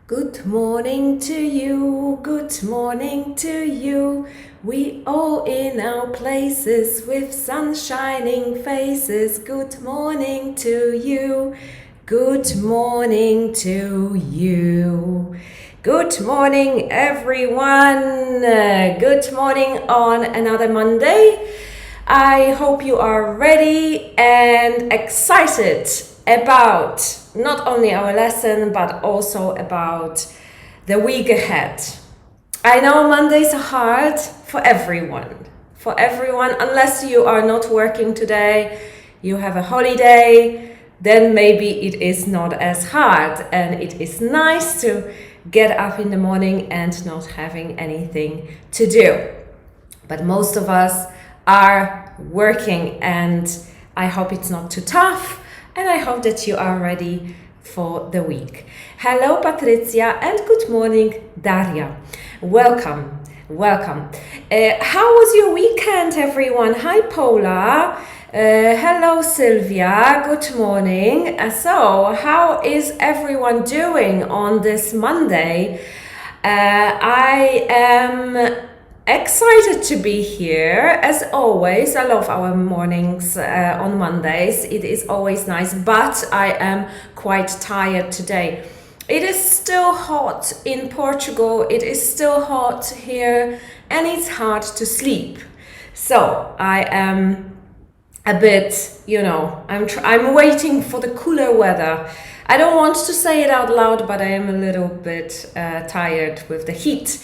Good morning to you, good morning to you. We all in our places with sun shining faces. Good morning to you, good morning to you. Good morning, everyone. Good morning on another Monday. I hope you are ready and excited about not only our lesson, but also about the week ahead. I know Mondays are hard for everyone, unless you are not working today, you have a holiday, then maybe it is not as hard, and it is nice to get up in the morning and not having anything to do. But most of us are working, and I hope it's not too tough, and I hope that you are ready for the week. Hello, Patricia, and good morning, Daria. Welcome. How was your weekend, everyone? Hi, Paula. Hello, Sylvia. Good morning. So, how is everyone doing on this Monday? I am excited to be here, as always. I love our mornings on Mondays. It is always nice, but I am quite tired today. It is still hot in Portugal, it is still hot here, and it's hard to sleep. So I am a bit, I'm waiting for the cooler weather. I don't want to say it out loud, but I am a little bit tired with the heat.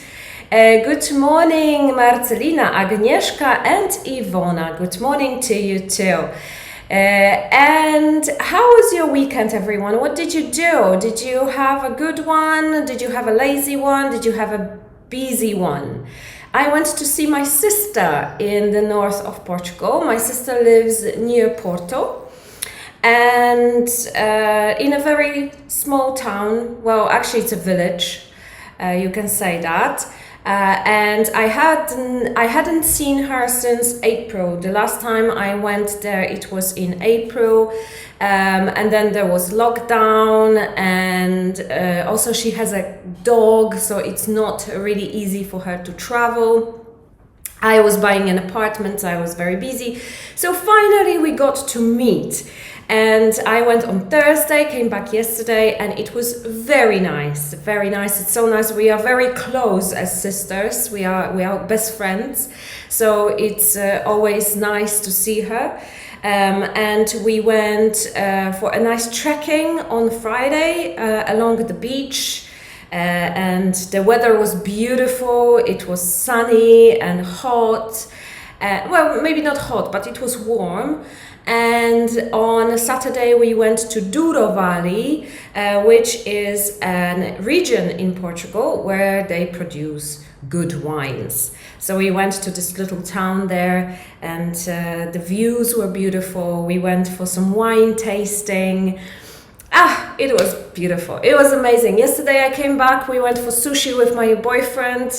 Good morning, Marcelina, Agnieszka, and Ivona. Good morning to you too. And how was your weekend, everyone? What did you do? Did you have a good one? Did you have a lazy one? Did you have a busy one? I went to see my sister in the north of Portugal. My sister lives near Porto, and in a very small town. Well, actually it's a village, you can say that. And I hadn't seen her since April. The last time I went there, it was in April, and then there was lockdown, and also she has a dog, so it's not really easy for her to travel. I was buying an apartment, so I was very busy. So finally we got to meet. And I went on Thursday, came back yesterday, and it was very nice, very nice. It's so nice. We are very close as sisters. We are best friends. So it's always nice to see her. And we went for a nice trekking on Friday along the beach. And the weather was beautiful. It was sunny and hot. Well, maybe not hot, but it was warm. And on Saturday we went to Douro Valley, which is a region in Portugal where they produce good wines. So we went to this little town there, and the views were beautiful. We went for some wine tasting. It was beautiful. It was amazing. Yesterday I came back, we went for sushi with my boyfriend.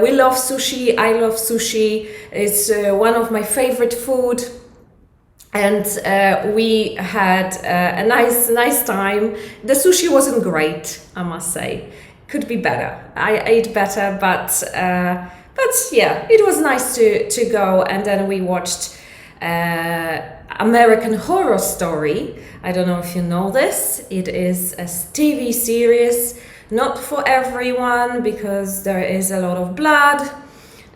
We love sushi, I love sushi. It's one of my favorite food. And we had a nice time. The sushi wasn't great, I must say. Could be better. I ate better, but yeah, it was nice to go. And then we watched American Horror Story. I don't know if you know this. It is a TV series, not for everyone, because there is a lot of blood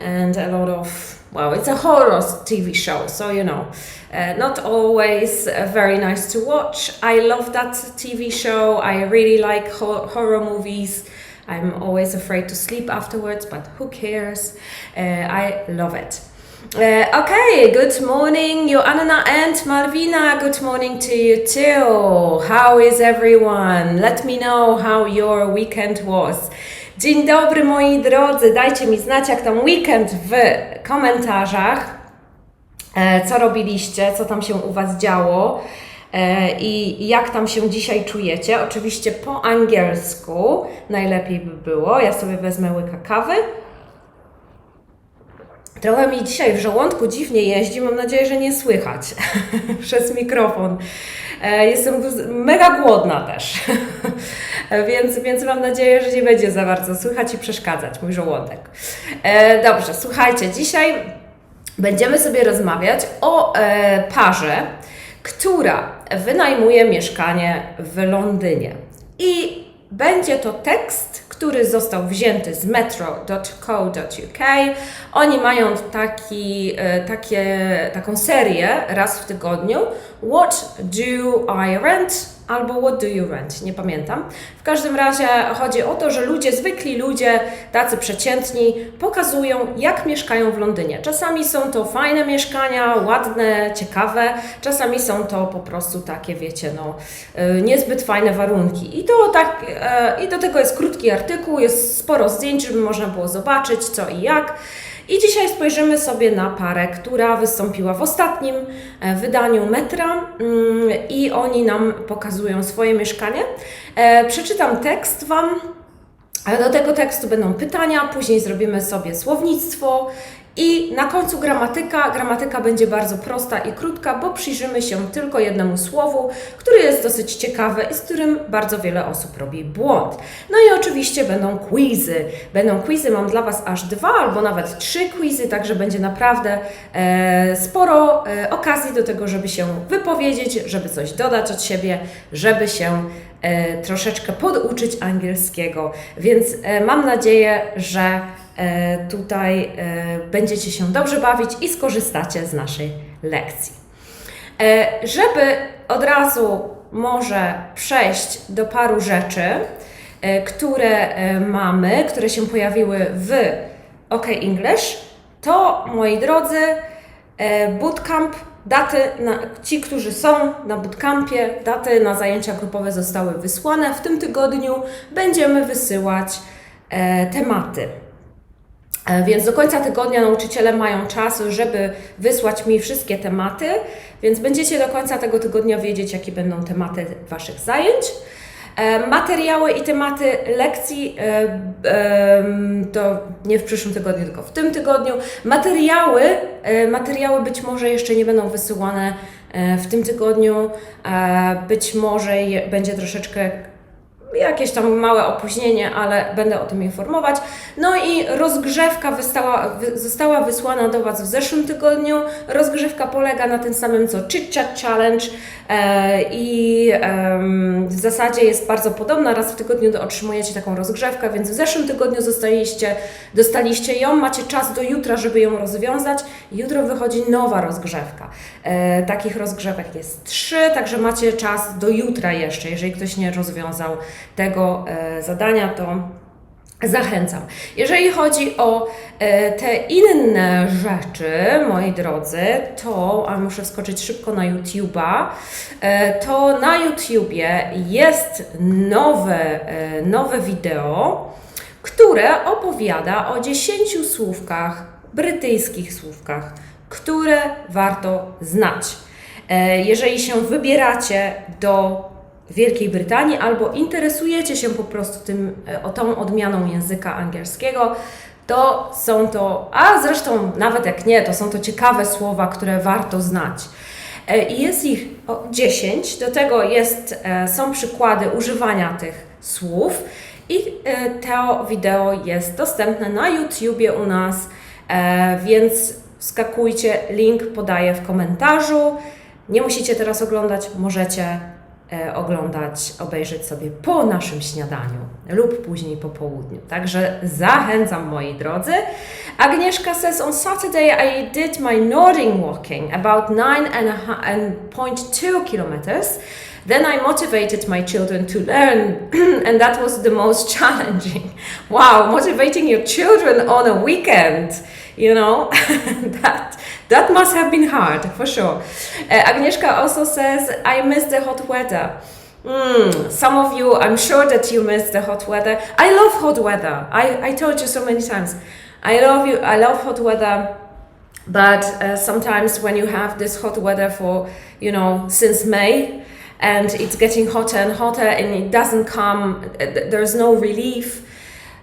and a lot of, well, it's a horror TV show, so not always very nice to watch. I love that TV show. I really like horror movies. I'm always afraid to sleep afterwards, but who cares? I love it. Okay, good morning, Joanna and Malvina. Good morning to you too. How is everyone? Let me know how your weekend was. Dzień dobry, moi drodzy. Dajcie mi znać, jak tam weekend w komentarzach. Co robiliście, co tam się u Was działo i jak tam się dzisiaj czujecie. Oczywiście po angielsku najlepiej by było. Ja sobie wezmę łyka kawy. Trochę mi dzisiaj w żołądku dziwnie jeździ, mam nadzieję, że nie słychać przez mikrofon. Jestem mega głodna też. Więc mam nadzieję, że nie będzie za bardzo słychać i przeszkadzać mój żołądek. Dobrze, słuchajcie, dzisiaj będziemy sobie rozmawiać o parze, która wynajmuje mieszkanie w Londynie. I będzie to tekst, który został wzięty z metro.co.uk. Oni mają taką serię raz w tygodniu. What do I rent? Albo what do you rent? Nie pamiętam. W każdym razie chodzi o to, że zwykli ludzie, tacy przeciętni, pokazują, jak mieszkają w Londynie. Czasami są to fajne mieszkania, ładne, ciekawe. Czasami są to po prostu takie, wiecie, niezbyt fajne warunki. I do tego jest krótki artykuł, jest sporo zdjęć, żeby można było zobaczyć co i jak. I dzisiaj spojrzymy sobie na parę, która wystąpiła w ostatnim wydaniu Metra i oni nam pokazują swoje mieszkanie. Przeczytam tekst Wam, do tego tekstu będą pytania, później zrobimy sobie słownictwo i na końcu gramatyka. Gramatyka będzie bardzo prosta i krótka, bo przyjrzymy się tylko jednemu słowu, które jest dosyć ciekawe i z którym bardzo wiele osób robi błąd. No i oczywiście będą quizy. Mam dla Was aż 2 albo nawet 3 quizy, także będzie naprawdę sporo okazji do tego, żeby się wypowiedzieć, żeby coś dodać od siebie, żeby się troszeczkę poduczyć angielskiego. Więc mam nadzieję, że tutaj będziecie się dobrze bawić i skorzystacie z naszej lekcji. Żeby od razu może przejść do paru rzeczy, które się pojawiły w OK English, to moi drodzy, bootcamp, ci, którzy są na bootcampie, daty na zajęcia grupowe zostały wysłane. W tym tygodniu będziemy wysyłać tematy. Więc do końca tygodnia nauczyciele mają czas, żeby wysłać mi wszystkie tematy, więc będziecie do końca tego tygodnia wiedzieć, jakie będą tematy Waszych zajęć. Materiały i tematy lekcji to nie w przyszłym tygodniu, tylko w tym tygodniu. Materiały być może jeszcze nie będą wysyłane w tym tygodniu, być może będzie troszeczkę jakieś tam małe opóźnienie, ale będę o tym informować. No i rozgrzewka została wysłana do Was w zeszłym tygodniu. Rozgrzewka polega na tym samym co Chit Chat Challenge i w zasadzie jest bardzo podobna. Raz w tygodniu otrzymujecie taką rozgrzewkę, więc w zeszłym tygodniu dostaliście ją. Macie czas do jutra, żeby ją rozwiązać. Jutro wychodzi nowa rozgrzewka. Takich rozgrzewek jest 3, także macie czas do jutra jeszcze. Jeżeli ktoś nie rozwiązał tego zadania, to zachęcam. Jeżeli chodzi o te inne rzeczy, moi drodzy, to muszę wskoczyć szybko na YouTube'a, to na YouTubie jest nowe wideo, które opowiada o 10 słówkach, brytyjskich słówkach, które warto znać. Jeżeli się wybieracie do Wielkiej Brytanii albo interesujecie się po prostu tą odmianą języka angielskiego, to są to, a zresztą nawet jak nie, to są to ciekawe słowa, które warto znać. I jest ich 10, do tego są przykłady używania tych słów i to wideo jest dostępne na YouTubie u nas, więc wskakujcie, link podaję w komentarzu. Nie musicie teraz oglądać, możecie obejrzeć sobie po naszym śniadaniu lub później po południu. Także zachęcam, moi drodzy. Agnieszka says, on Saturday I did my Nordic walking about 9.2 kilometers. Then I motivated my children to learn and that was the most challenging. Wow, motivating your children on a weekend, you know, that must have been hard, for sure. Agnieszka also says, I miss the hot weather. Some of you, I'm sure that you miss the hot weather. I love hot weather. I told you so many times. I love hot weather. But sometimes when you have this hot weather for, since May, and it's getting hotter and hotter and it doesn't come, there's no relief,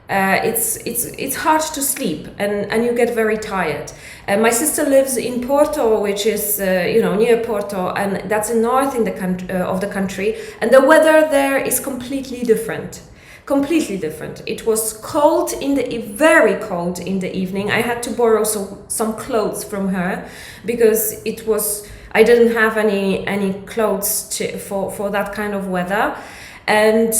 it's hard to sleep and you get very tired. My sister lives in Porto, which is near Porto, and that's in north of the country, and the weather there is completely different. Completely different. It was cold very cold in the evening. I had to borrow some clothes from her because I didn't have any clothes for that kind of weather. And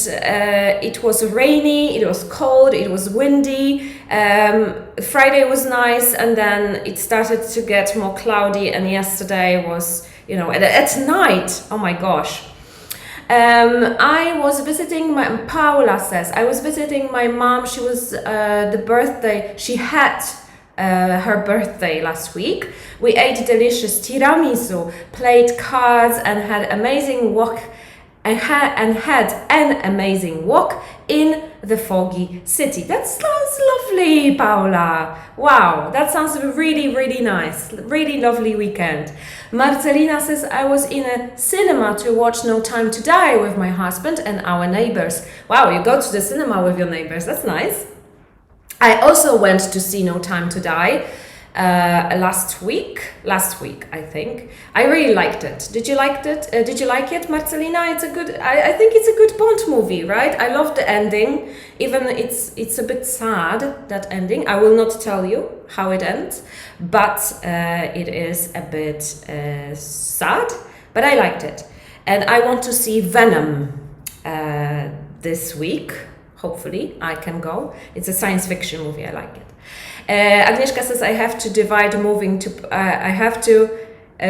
it was rainy, it was cold, it was windy. Friday was nice, and then it started to get more cloudy, and yesterday was, at night, oh my gosh. I was visiting Paula says, I was visiting my mom. She was she had her birthday last week. We ate delicious tiramisu, played cards, and had amazing walk. And had an amazing walk in the foggy city. That sounds lovely, Paula. Wow, that sounds really, really nice. Really lovely weekend. Marcelina says, I was in a cinema to watch No Time to Die with my husband and our neighbors. Wow, you go to the cinema with your neighbors. That's nice. I also went to see No Time to Die last week, I think. I really liked it. Did you like it? Marcelina? I think it's a good Bond movie, right? I love the ending. Even it's a bit sad, that ending. I will not tell you how it ends, but it is a bit sad, but I liked it. And I want to see Venom this week. Hopefully I can go. It's a science fiction movie. I like it. Agnieszka says, I have to divide moving to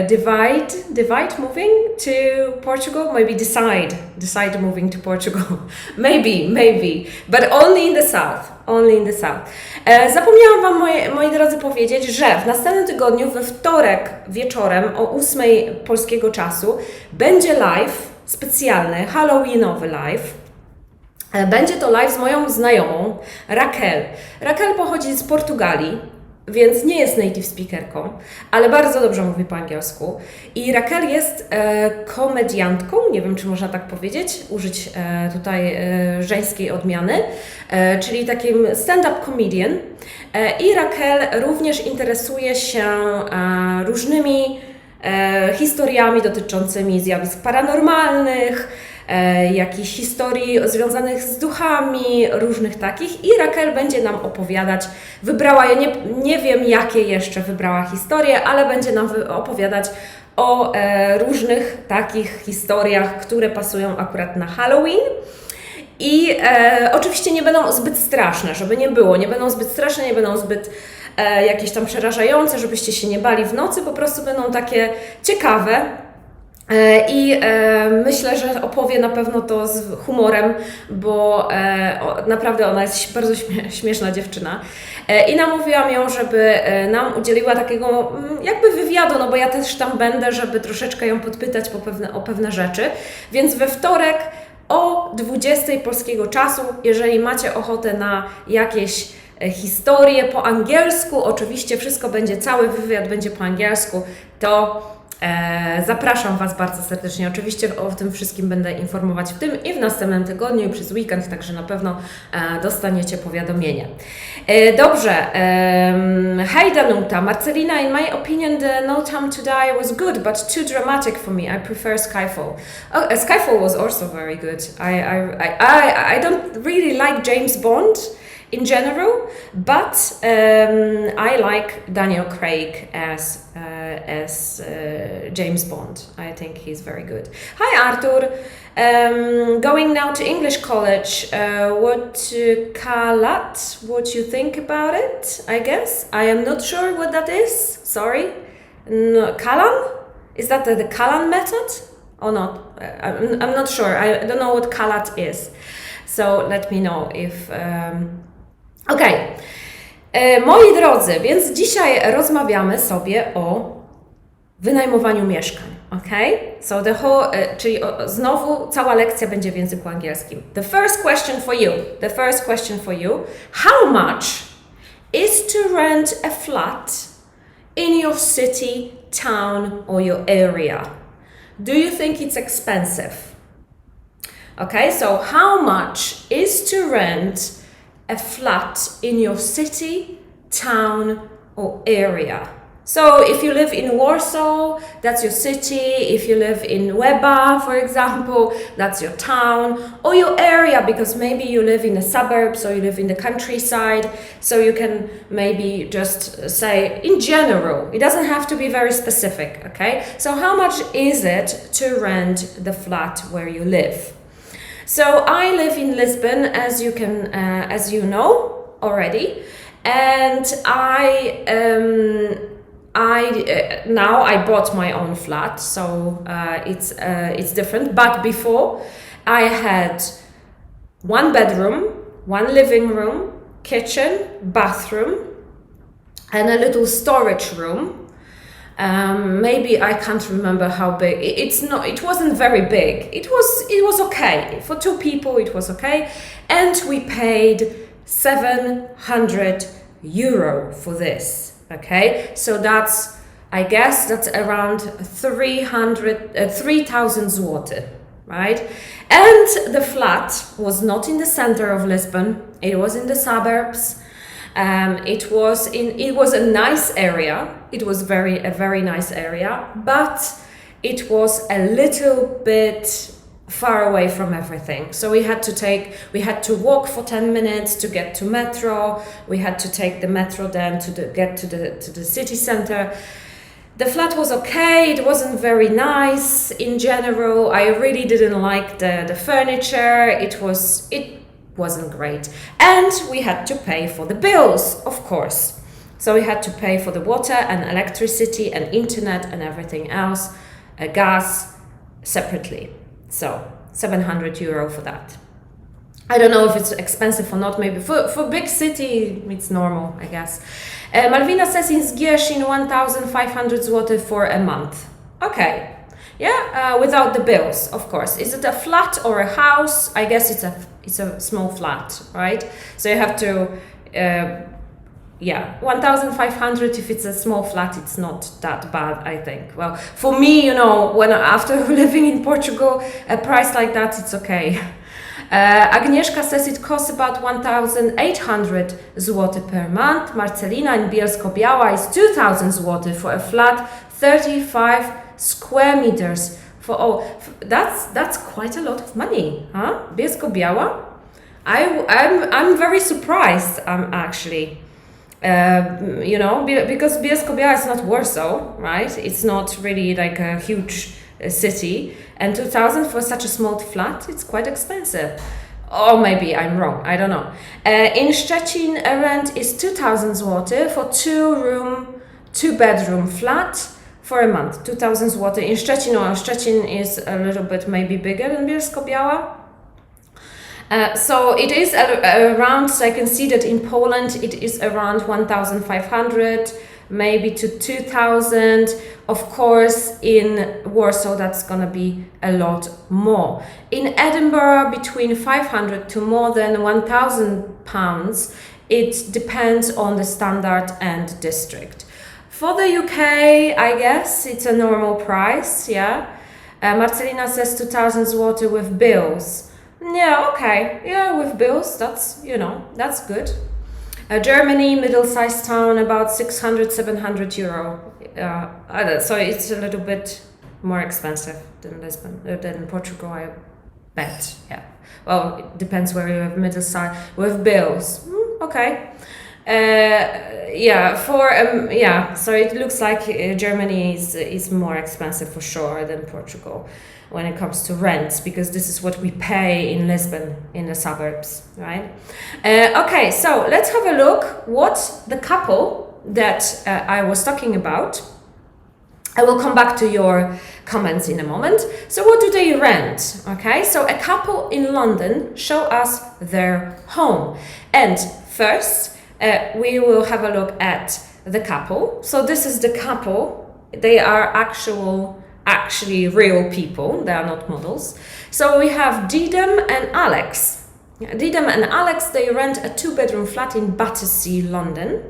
divide moving to Portugal. Maybe decide moving to Portugal. maybe, but only in the south. Zapomniałam Wam, moi drodzy, powiedzieć, że w następnym tygodniu, we wtorek wieczorem o 8 polskiego czasu będzie live specjalny, halloweenowy live. Będzie to live z moją znajomą, Raquel. Raquel pochodzi z Portugalii, więc nie jest native speakerką, ale bardzo dobrze mówi po angielsku. I Raquel jest komediantką, nie wiem, czy można tak powiedzieć, użyć tutaj żeńskiej odmiany, czyli takim stand-up comedian. I Raquel również interesuje się różnymi historiami dotyczącymi zjawisk paranormalnych, jakichś historii związanych z duchami, różnych takich, i Raquel będzie nam opowiadać, ja nie wiem, jakie jeszcze wybrała historie, ale będzie nam opowiadać o różnych takich historiach, które pasują akurat na Halloween. I oczywiście nie będą zbyt straszne, żeby nie było, nie będą zbyt straszne, nie będą zbyt jakieś tam przerażające, żebyście się nie bali w nocy, po prostu będą takie ciekawe. I myślę, że opowie na pewno to z humorem, bo naprawdę ona jest bardzo śmieszna dziewczyna. I namówiłam ją, żeby nam udzieliła takiego jakby wywiadu, no bo ja też tam będę, żeby troszeczkę ją podpytać o pewne rzeczy. Więc we wtorek o 20 polskiego czasu, jeżeli macie ochotę na jakieś historie po angielsku, oczywiście wszystko będzie, cały wywiad będzie po angielsku, to zapraszam Was bardzo serdecznie. Oczywiście o tym wszystkim będę informować w tym i w następnym tygodniu i przez weekend, także na pewno dostaniecie powiadomienie. Dobrze. Hi Danuta. Marcelina, in my opinion the No Time to Die was good, but too dramatic for me. I prefer Skyfall. Skyfall was also very good. I don't really like James Bond in general, but I like Daniel Craig as James Bond. I think he's very good. Hi Arthur. Going now to English college. What you think about it? I guess I am not sure what that is. Sorry. No, Kalan? Is that the Kalan method or not? I'm not sure. I don't know what Kalat is. So let me know if. Okej. Moi drodzy, więc dzisiaj rozmawiamy sobie o wynajmowaniu mieszkań. Okay? So czyli znowu cała lekcja będzie w języku angielskim. The first question for you. How much is to rent a flat in your city, town or your area? Do you think it's expensive? Okay, so how much is to rent a flat in your city, town, or area. So if you live in Warsaw, that's your city. If you live in Łeba, for example, that's your town or your area, because maybe you live in the suburbs or you live in the countryside. So you can maybe just say in general. It doesn't have to be very specific, okay? So how much is it to rent the flat where you live? So I live in Lisbon, as you know already, and now I bought my own flat, so it's different. But before, I had 1 bedroom, 1 living room, kitchen, bathroom, and a little storage room. Maybe I can't remember how big. It wasn't very big. It was okay for 2 people. It was okay, and we paid €700 for this. Okay, so I guess that's around 3,000 zloty, right? And the flat was not in the center of Lisbon. It was in the suburbs. It was a nice area. It was a very nice area, but it was a little bit far away from everything. So we had to walk for 10 minutes to get to metro. We had to take the metro then to get to the city center. The flat was okay. It wasn't very nice in general. I really didn't like the furniture. It wasn't great. And we had to pay for the bills, of course. So we had to pay for the water and electricity and internet and everything else, gas, separately. So €700 for that. I don't know if it's expensive or not. Maybe for big city it's normal, I guess. Malvina says in Zgierz 1,500 zloty for a month. Okay, yeah, without the bills, of course. Is it a flat or a house? I guess it's a small flat, right? So you have to 1,500 if it's a small flat, it's not that bad, I think. Well, for me, after living in Portugal, a price like that, it's okay. Agnieszka says it costs about 1,800 zloty per month. Marcelina in Bielsko-Biała is 2,000 zloty for a flat, 35 square meters. That's quite a lot of money, huh? Bielsko-Biała? I'm very surprised, actually. Because Bielsko-Biała is not Warsaw, right? It's not really like a huge city, and 2,000 for such a small flat, it's quite expensive. Or maybe I'm wrong, I don't know. In Szczecin, rent is 2,000 zloty for 2-bedroom flat for a month. 2,000 zloty in Szczecin, or Szczecin is a little bit maybe bigger than Bielsko-Biała. So it is around, so I can see that in Poland it is around 1,500, maybe to 2,000. Of course, in Warsaw that's gonna be a lot more. In Edinburgh, between 500 to more than £1,000. It depends on the standard and district. For the UK, I guess it's a normal price, yeah. Marcelina says 2,000 zloty with bills. Yeah, okay. Yeah, with bills, that's good. Germany, middle-sized town, about 600, 700 euro. So it's a little bit more expensive than Lisbon, than Portugal, I bet. Yeah. Well, it depends where you have middle-sized with bills. Okay. So it looks like Germany is more expensive for sure than Portugal when it comes to rents, because this is what we pay in Lisbon, in the suburbs, right? Okay, so let's have a look what the couple that I was talking about. I will come back to your comments in a moment. So what do they rent? Okay, so a couple in London show us their home. And first, we will have a look at the couple. So this is the couple. They are actually real people. They are not models. So we have Didem and Alex. Didem and Alex, they rent a 2-bedroom flat in Battersea, London.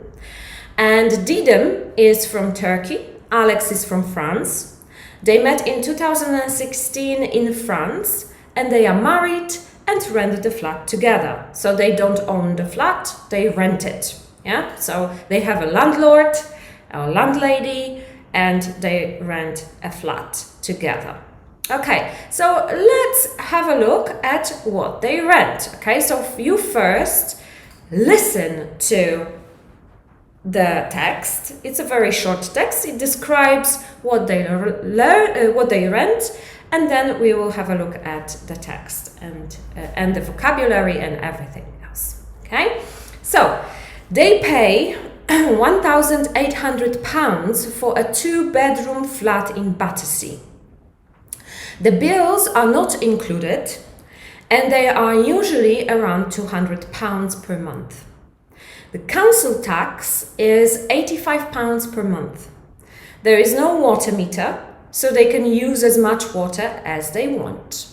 And Didem is from Turkey. Alex is from France. They met in 2016 in France, and they are married and rent the flat together. So they don't own the flat, they rent it. Yeah, so they have a landlord, a landlady, and they rent a flat together. Okay, so let's have a look at what they rent. Okay, so you first listen to the text. It's a very short text. It describes what they what they rent, and then we will have a look at the text and the vocabulary and everything else. Okay, so they pay £1,800 for a 2-bedroom flat in Battersea. The bills are not included, and they are usually around £200 per month. The council tax is £85 per month. There is no water meter, so they can use as much water as they want.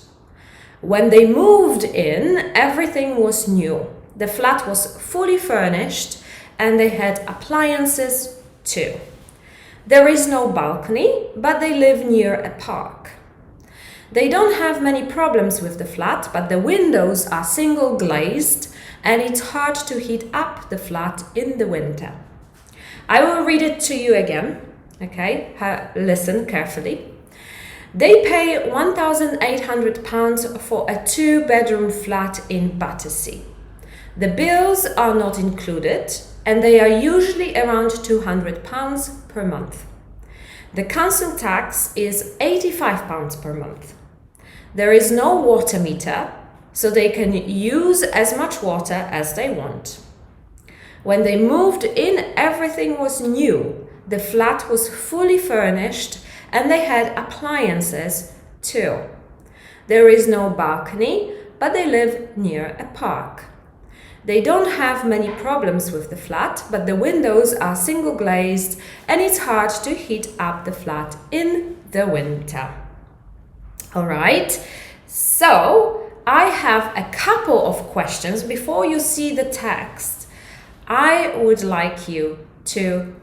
When they moved in, everything was new. The flat was fully furnished, and they had appliances too. There is no balcony, but they live near a park. They don't have many problems with the flat, but the windows are single glazed, and it's hard to heat up the flat in the winter. I will read it to you again, okay? Listen carefully. They pay £1,800 for a 2-bedroom flat in Battersea. The bills are not included, and they are usually around £200 per month. The council tax is £85 per month. There is no water meter, so they can use as much water as they want. When they moved in, everything was new. The flat was fully furnished, and they had appliances too. There is no balcony, but they live near a park. They don't have many problems with the flat, but the windows are single glazed, and it's hard to heat up the flat in the winter. All right, so I have a couple of questions. Before you see the text, I would like you to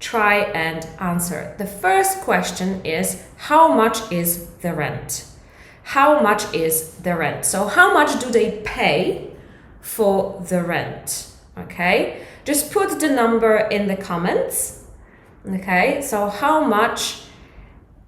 try and answer. The first question is, how much is the rent? How much is the rent? So how much do they pay for the rent? Okay, just put the number in the comments. Okay, so how much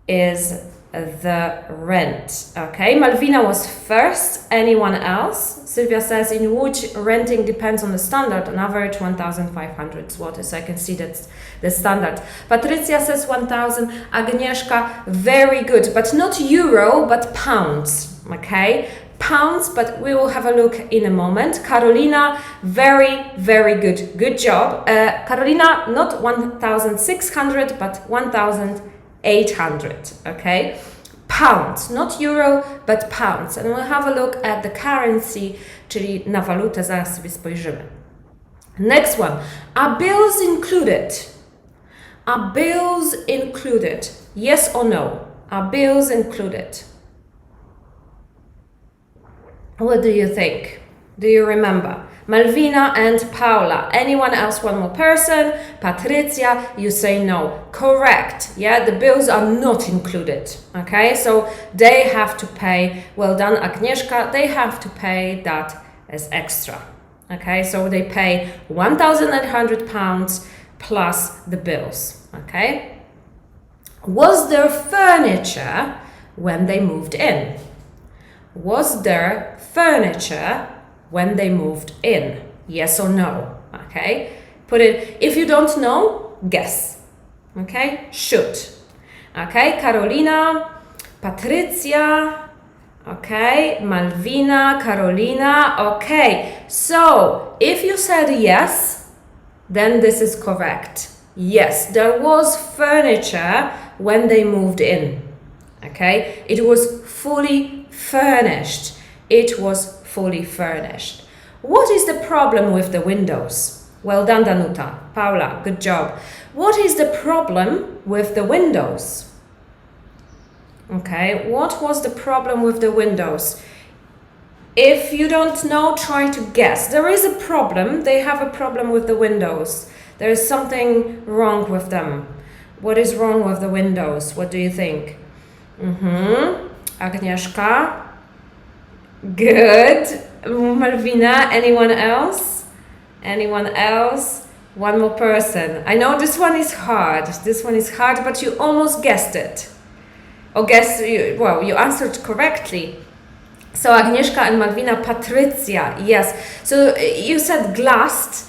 is the rent? Okay, Malvina was first. Anyone else? Sylvia says in Łódź renting depends on the standard, on average 1,500 zł. So I can see that's the standard. Patricia says 1,000. Agnieszka, very good, but not euro, but pounds. Okay, pounds, but we will have a look in a moment. Carolina, very, very good. Good job. Carolina, not 1,600, but 1,800. Okay, pounds, not euro, but pounds. And we'll have a look at the currency, czyli na walutę, zaraz sobie spojrzymy. Next one. Are bills included? Are bills included? Yes or no? Are bills included? What do you think? Do you remember? Malvina and Paula. Anyone else? One more person. Patricia, you say no. Correct. Yeah, the bills are not included. Okay, so they have to pay. Well done, Agnieszka. They have to pay that as extra. Okay, so they pay £1,800 plus the bills. Okay. Was there furniture when they moved in? Was there furniture when they moved in? Yes or no? Okay, put it, if you don't know, guess. Okay, shoot. Okay, Carolina, Patricia, okay, Malvina, Carolina, okay. So, if you said yes, then this is correct. Yes, there was furniture when they moved in. Okay, it was fully furnished. It was fully furnished. What is the problem with the windows? Well done, Danuta. Paula, good job. What is the problem with the windows? Okay, what was the problem with the windows? If you don't know, try to guess. There is a problem. They have a problem with the windows. There is something wrong with them. What is wrong with the windows? What do you think? Agnieszka? Good. Malvina, anyone else? Anyone else? One more person. I know this one is hard. This one is hard, but you almost guessed it. Or you answered correctly. So Agnieszka and Malvina, Patrycja, yes. So you said glazed.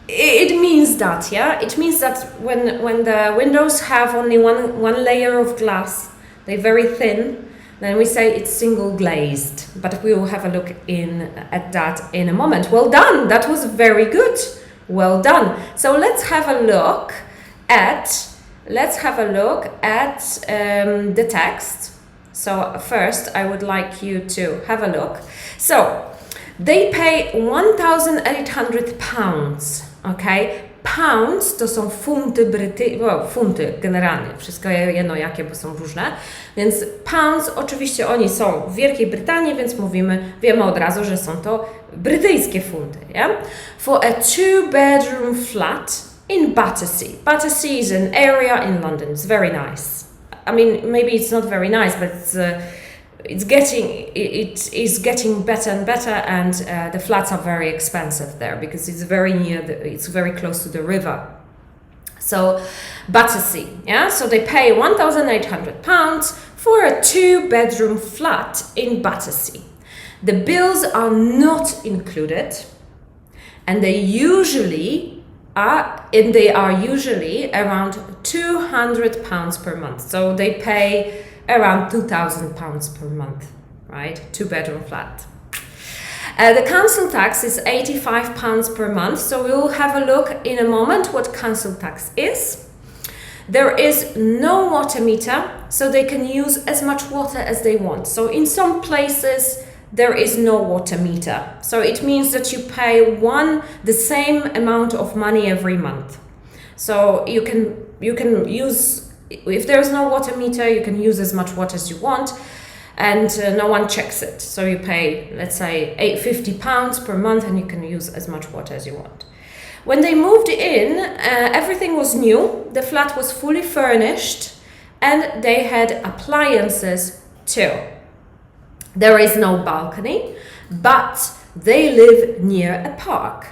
It means that, yeah? It means that when the windows have only one layer of glass, they're very thin, then we say it's single glazed. But we will have a look at that in a moment. Well done, that was very good. Well done. So let's have a look at the text. So first I would like you to have a look. So they pay £1,800. Okay? Pounds to są funty funty generalnie, wszystko jedno jakie, bo są różne. Więc pounds oczywiście oni są w Wielkiej Brytanii, więc wiemy od razu, że są to brytyjskie funty, yeah? For a 2-bedroom flat in Battersea. Battersea is an area in London. It's very nice. I mean, maybe it's not very nice, but it is getting better and better, and the flats are very expensive there because it's very close to the river. So Battersea, yeah. So they pay £1,800 for a 2-bedroom flat in Battersea. The bills are not included, and they are usually around £200 per month. So they pay around £2,000 per month, right? 2-bedroom flat. The council tax is £85 per month. So we will have a look in a moment what council tax is. There is no water meter, so they can use as much water as they want. So in some places there is no water meter. So it means that you pay the same amount of money every month. So you can use, if there's no water meter, you can use as much water as you want, and no one checks it. So you pay, let's say, £50 per month, and you can use as much water as you want. When they moved in, everything was new. The flat was fully furnished, and they had appliances too. There is no balcony, but they live near a park.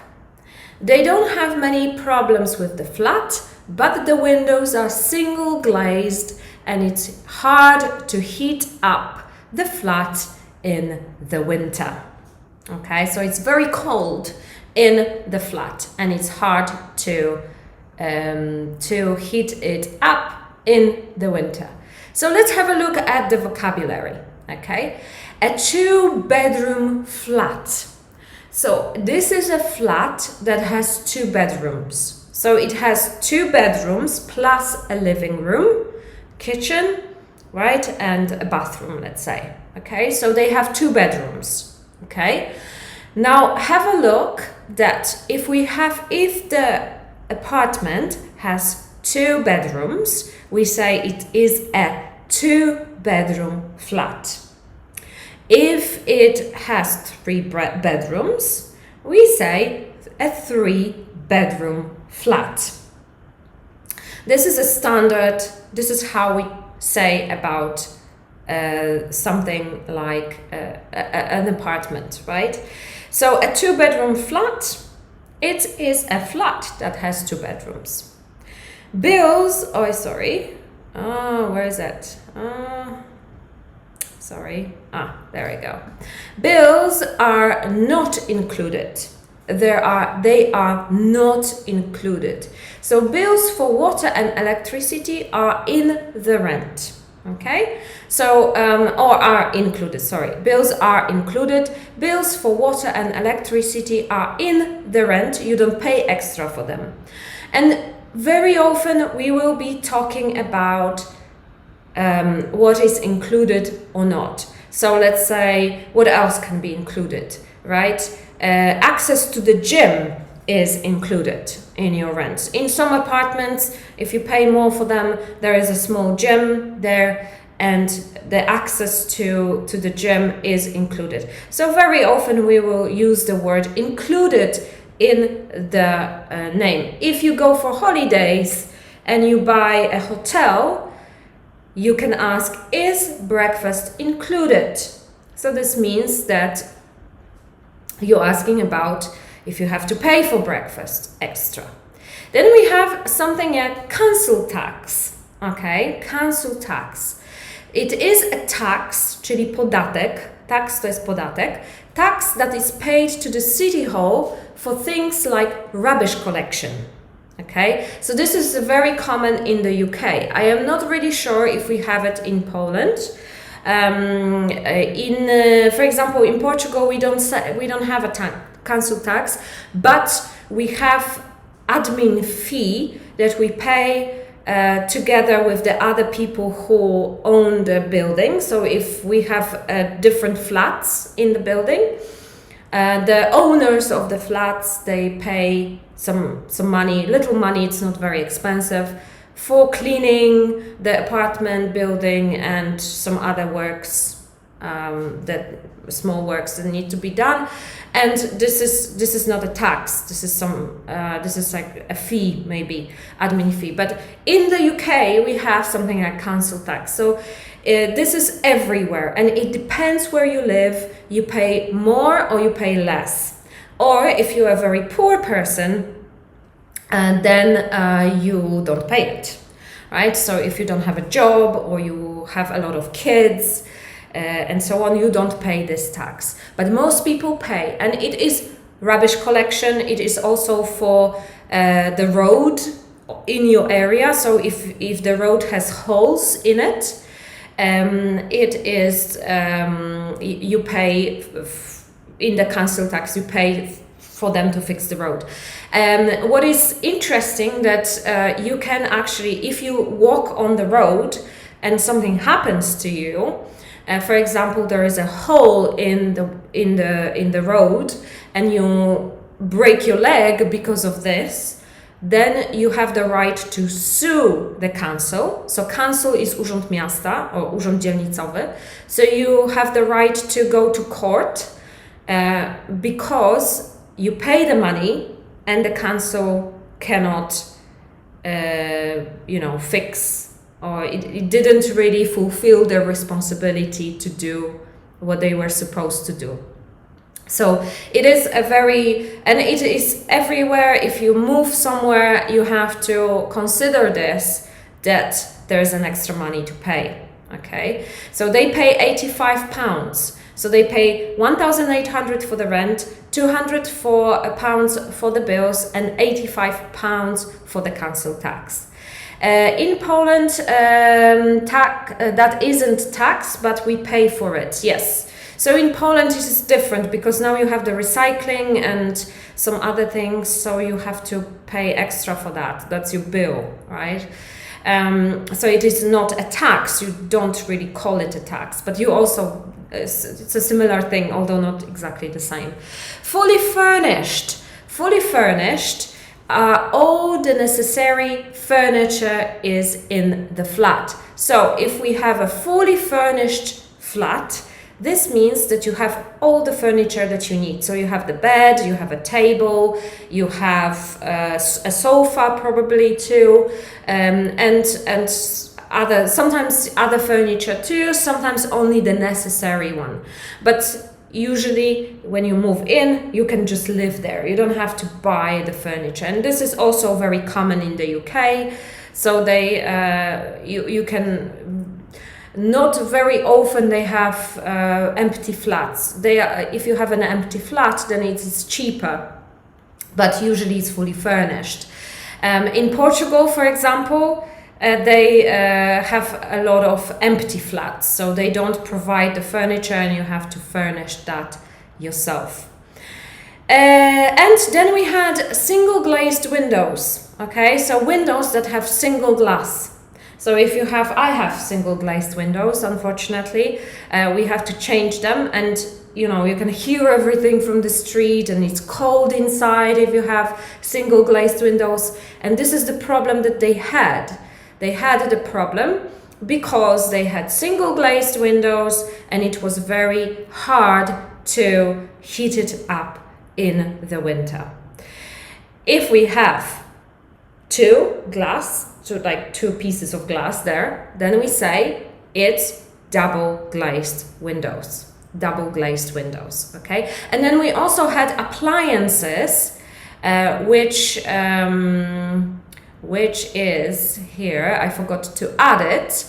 They don't have many problems with the flat, but the windows are single glazed, and it's hard to heat up the flat in the winter. Okay, so it's very cold in the flat, and it's hard to heat it up in the winter. So let's have a look at the vocabulary. Okay, a 2-bedroom flat. So this is a flat that has 2 bedrooms. So it has 2 bedrooms plus a living room, kitchen, right, and a bathroom, let's say. Okay, so they have 2 bedrooms. Okay, now have a look that if the apartment has 2 bedrooms, we say it is a 2-bedroom flat. If it has 3 bedrooms, we say a 3-bedroom flat. This is a standard, this is how we say about something like an apartment, right? So a 2-bedroom flat, it is a flat that has 2 bedrooms. Bills, where is that? There we go. Bills are not included. They are not included. So bills for water and electricity are in the rent. Okay, so or are included. Bills are included. Bills for water and electricity are in the rent. You don't pay extra for them. And very often we will be talking about what is included or not. So let's say, what else can be included, right? Access to the gym is included in your rent. In some apartments, if you pay more for them, there is a small gym there, and the access to the gym is included. So very often we will use the word included in the name. If you go for holidays and you buy a hotel, you can ask, is breakfast included? So this means that you're asking about if you have to pay for breakfast extra. Then we have something like council tax. Okay, council tax. It is a tax, czyli podatek. Tax to jest podatek. Tax that is paid to the city hall for things like rubbish collection. Okay, so this is very common in the UK. I am not really sure if we have it in Poland. For example, in Portugal, we don't have a council tax, but we have admin fee that we pay together with the other people who own the building. So if we have different flats in the building, the owners of the flats, they pay some money, little money, it's not very expensive, for cleaning the apartment building and some other works, small works that need to be done. And this is not a tax. This is like a fee, maybe admin fee. But in the UK we have something like council tax. So this is everywhere, and it depends where you live. You pay more or you pay less. Or if you're a very poor person, then you don't pay it, right? So if you don't have a job or you have a lot of kids, and so on, you don't pay this tax. But most people pay, and it is rubbish collection. It is also for the road in your area. So if the road has holes in it, it is you pay in the council tax. You pay for them to fix the road. What is interesting that you can actually, if you walk on the road and something happens to you. For example, there is a hole in the road, and you break your leg because of this. Then you have the right to sue the council. So council is urząd miasta or urząd dzielnicowy. So you have the right to go to court because you pay the money and the council cannot, fix. Or it didn't really fulfill their responsibility to do what they were supposed to do. So it is and it is everywhere. If you move somewhere, you have to consider this, that there's an extra money to pay. Okay, so they pay £85. So they pay 1,800 for the rent, £200 pounds for the bills, and £85 for the council tax. In Poland, that isn't tax, but we pay for it, yes. So in Poland it is different because now you have the recycling and some other things, so you have to pay extra for that. That's your bill, right? So it is not a tax. You don't really call it a tax, but you also, it's a similar thing, although not exactly the same. Fully furnished. All the necessary furniture is in the flat. So if we have a fully furnished flat, this means that you have all the furniture that you need. So you have the bed, you have a table, you have a sofa probably too, and sometimes other furniture too, sometimes only the necessary one. But usually when you move in, you can just live there. You don't have to buy the furniture. And this is also very common in the UK. So you can, not very often they have empty flats. If you have an empty flat, then it is cheaper, but usually it's fully furnished. In Portugal, for example, they have a lot of empty flats, so they don't provide the furniture and you have to furnish that yourself. And then we had single glazed windows. Okay, so windows that have single glass. So I have single glazed windows, unfortunately. We have to change them, and you can hear everything from the street, and it's cold inside if you have single glazed windows. And this is the problem that they had. They had the problem because they had single glazed windows and it was very hard to heat it up in the winter. If we have two pieces of glass there, then we say it's double glazed windows. double glazed windows, okay? And then we also had appliances, which is here, I forgot to add it.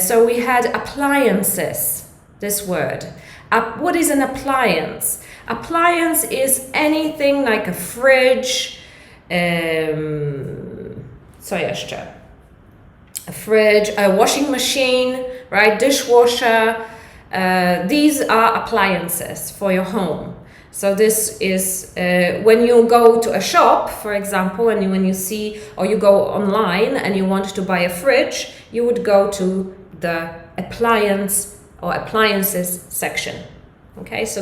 So we had appliances, this word. What is an appliance? Appliance is anything like a fridge, co jeszcze? A fridge, a washing machine, right? Dishwasher. These are appliances for your home. So this is when you go to a shop, for example, and when you see or you go online and you want to buy a fridge, you would go to the appliance or appliances section. Okay, so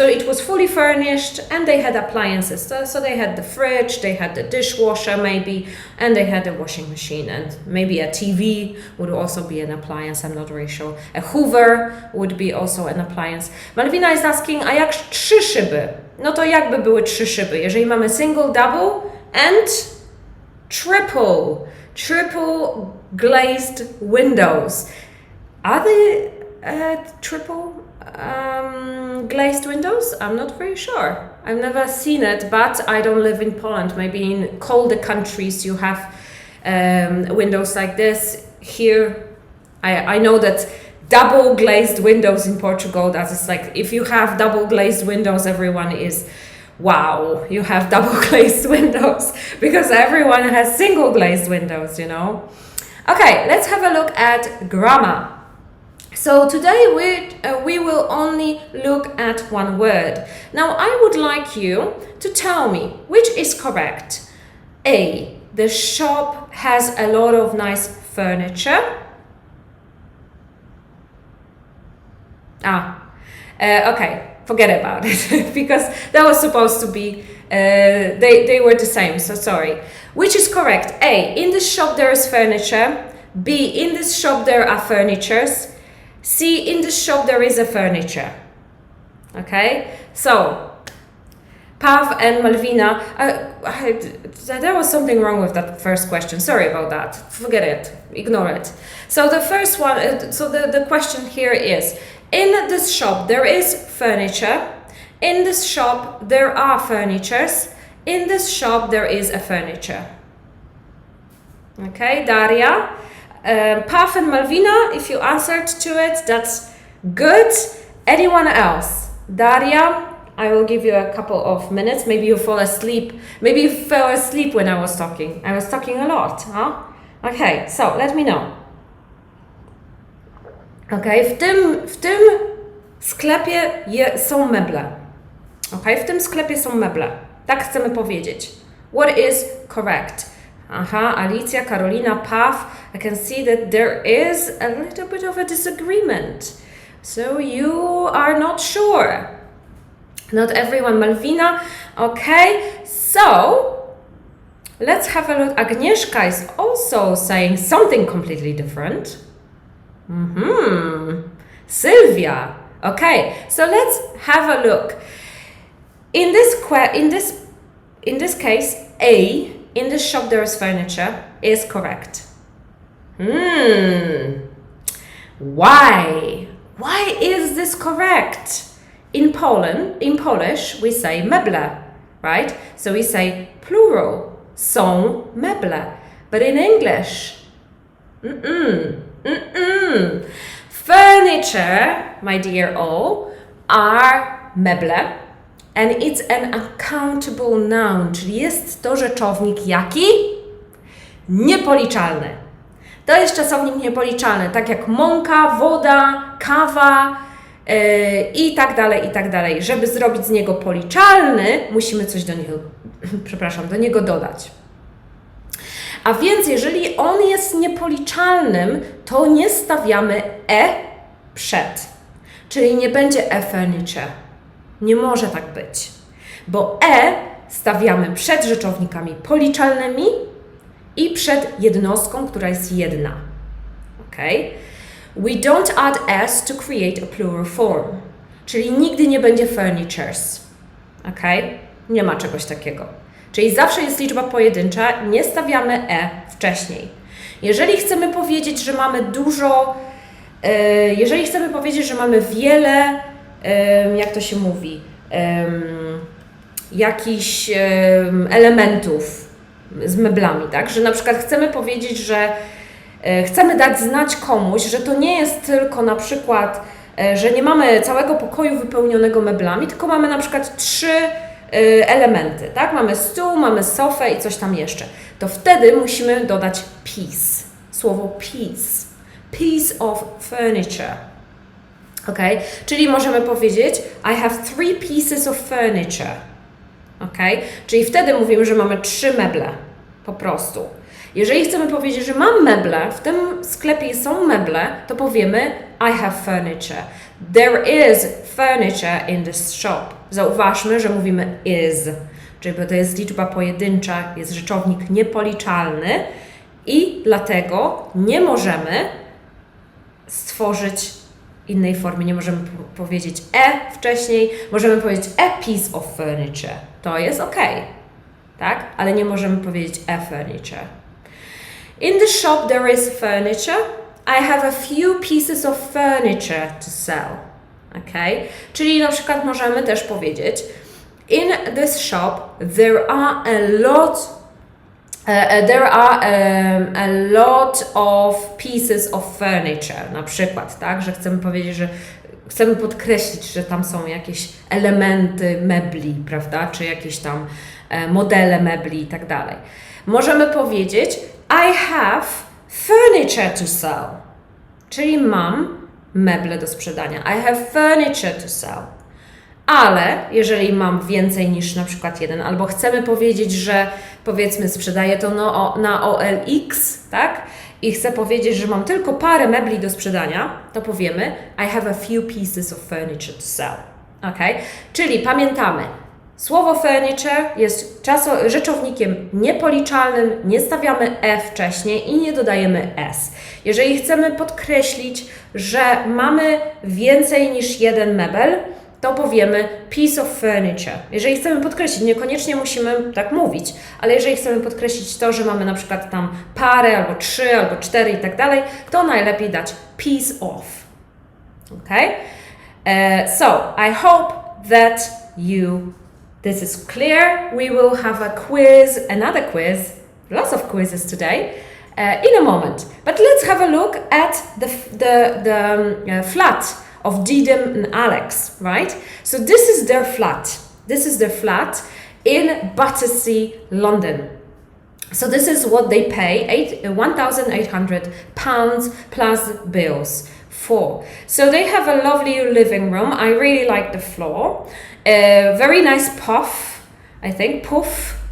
it was fully furnished and they had appliances. So they had the fridge, they had the dishwasher maybe, and they had the washing machine, and maybe a TV would also be an appliance, I'm not really sure. A Hoover would be also an appliance. Malwina is asking, a jak 3 szyby? No to jakby były 3 szyby? Jeżeli mamy single, double and triple glazed windows. Are they triple glazed windows? I'm not very sure. I've never seen it, but I don't live in Poland. Maybe in colder countries you have windows like this. Here, I know that double glazed windows in Portugal, that is like, if you have double glazed windows, everyone is, wow, you have double glazed windows, because everyone has single glazed windows, you know. Okay, let's have a look at grammar. So today we will only look at one word. Now I would like you to tell me which is correct. A, the shop has a lot of nice furniture. Okay, forget about it because that was supposed to be, they were the same, so sorry. Which is correct? A, in this shop there is furniture. B, in this shop there are furnitures. C, in this shop there is a furniture. Okay, so Pav and Malvina, there was something wrong with that first question. Sorry about that. Forget it. Ignore it. So the first one, so the question here is, in this shop there is furniture. In this shop there are furnitures. In this shop there is a furniture. Okay, Daria. Pav and Malvina, if you answered to it, that's good. Anyone else? Daria, I will give you a couple of minutes. Maybe you fall asleep. Maybe you fell asleep when I was talking. I was talking a lot, huh? Okay, so let me know. Okay, w tym sklepie są meble. Okay, w tym sklepie są meble. Tak chcemy powiedzieć. What is correct? Aha, Alicja, Karolina, Pav, I can see that there is a little bit of a disagreement. So you are not sure. Not everyone. Malvina, okay. So let's have a look. Agnieszka is also saying something completely different. Sylvia, okay. So let's have a look. In this case, A, in this shop there is furniture, is correct. Why? Why is this correct? In Polish, we say meble, right? So we say plural, są meble. But in English, Furniture, my dear all, are meble. And it's an uncountable noun, czyli jest to rzeczownik jaki? Niepoliczalny. To jest czasownik niepoliczalny, tak jak mąka, woda, kawa i tak dalej. Żeby zrobić z niego policzalny, musimy coś do niego dodać. A więc jeżeli on jest niepoliczalnym, to nie stawiamy przed. Czyli nie będzie furniture. Nie może tak być, bo stawiamy przed rzeczownikami policzalnymi i przed jednostką, która jest jedna. Okay? We don't add s to create a plural form, czyli nigdy nie będzie furnitures. Okay? Nie ma czegoś takiego. Czyli zawsze jest liczba pojedyncza, nie stawiamy wcześniej. Jeżeli chcemy powiedzieć, że mamy wiele jak to się mówi, jakichś elementów z meblami, tak? Że na przykład chcemy powiedzieć, że chcemy dać znać komuś, że to nie jest tylko na przykład, że nie mamy całego pokoju wypełnionego meblami, tylko mamy na przykład 3 elementy, tak? Mamy stół, mamy sofę i coś tam jeszcze. To wtedy musimy dodać piece. Słowo piece. Piece of furniture. Ok? Czyli możemy powiedzieć I have 3 pieces of furniture. Ok? Czyli wtedy mówimy, że mamy 3 meble. Po prostu. Jeżeli chcemy powiedzieć, że mam meble, w tym sklepie są meble, to powiemy I have furniture. There is furniture in this shop. Zauważmy, że mówimy is, czyli to jest liczba pojedyncza, jest rzeczownik niepoliczalny i dlatego nie możemy stworzyć innej formy. Nie możemy powiedzieć wcześniej, możemy powiedzieć a piece of furniture. To jest ok, tak? Ale nie możemy powiedzieć a furniture. In the shop there is furniture. I have a few pieces of furniture to sell. Okay? Czyli na przykład możemy też powiedzieć in this shop there are a lot of pieces of furniture. Na przykład, tak? Że chcemy powiedzieć, że chcemy podkreślić, że tam są jakieś elementy mebli, prawda? Czy jakieś tam modele mebli i tak dalej. Możemy powiedzieć I have furniture to sell. Czyli mam meble do sprzedania. I have furniture to sell. Ale jeżeli mam więcej niż na przykład jeden, albo chcemy powiedzieć, że powiedzmy sprzedaję to na OLX, tak? I chcę powiedzieć, że mam tylko parę mebli do sprzedania, to powiemy I have a few pieces of furniture to sell. Okay? Czyli pamiętamy, słowo furniture jest rzeczownikiem niepoliczalnym, nie stawiamy wcześniej i nie dodajemy s. Jeżeli chcemy podkreślić, że mamy więcej niż jeden mebel, to powiemy piece of furniture. Jeżeli chcemy podkreślić, niekoniecznie musimy tak mówić, ale jeżeli chcemy podkreślić to, że mamy na przykład tam parę, albo 3, albo 4 i tak dalej, to najlepiej dać piece of. Okay? So, I hope that this is clear. We will have a quiz, another quiz, lots of quizzes today, in a moment. But let's have a look at the flat of Didem and Alex, right? So this is their flat. This is their flat in Battersea, London. So this is what they pay, £1,800 plus bills for. So they have a lovely living room. I really like the floor. Very nice puff, I think,